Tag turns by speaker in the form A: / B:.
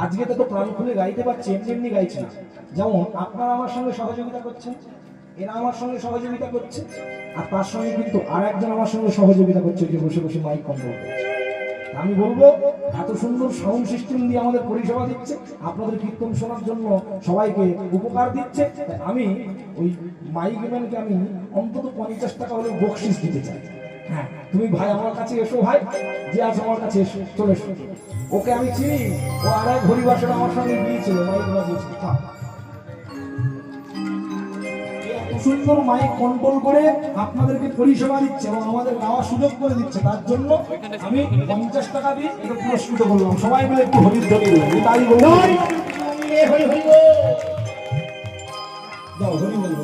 A: আজকে তো প্রাণ খুলে গাইতে পারছি, এমনি এমনি গাইছি না। যেমন আপনারা আমার সঙ্গে সহযোগিতা করছেন, এরা আমার সঙ্গে সহযোগিতা করছে, আর তার সঙ্গে কিন্তু আর একজন আমার সঙ্গে সহযোগিতা করছে, যে বসে বসে মাইক কন্ট্রোল করছে। আমি বলবো, এত সুন্দর সাউন্ড সিস্টেম দিয়ে আমাদের পরিষেবা দিচ্ছে, আপনাদের কীর্তন শোনার জন্য সবাইকে উপকার দিচ্ছে। আমি ওই মাইক ম্যানকে আমি অন্তত 50 টাকা হলেও বকশিস দিতে চাই। হ্যাঁ, তুমি ভাই আমার কাছে এসো, ভাই যে আছে আমার কাছে এসো, চলে এসো। ওকে আমি চিনি, ও আর এক হরিবাসন আমার সঙ্গে গিয়েছিল মাইক বাজিয়েছে। সুন্দর মাইক কন্ট্রোল করে আপনাদেরকে পরিষেবা দিচ্ছে এবং আমাদের গাওয়ার সুযোগ করে দিচ্ছে, তার জন্য আমি 50 টাকা দিয়ে এটা পুরস্কৃত করলাম। সবাই মিলে একটু হরির ধ্বনি বলুন, তাই বলুন, হরি হরি হরি যাও, হরি বল।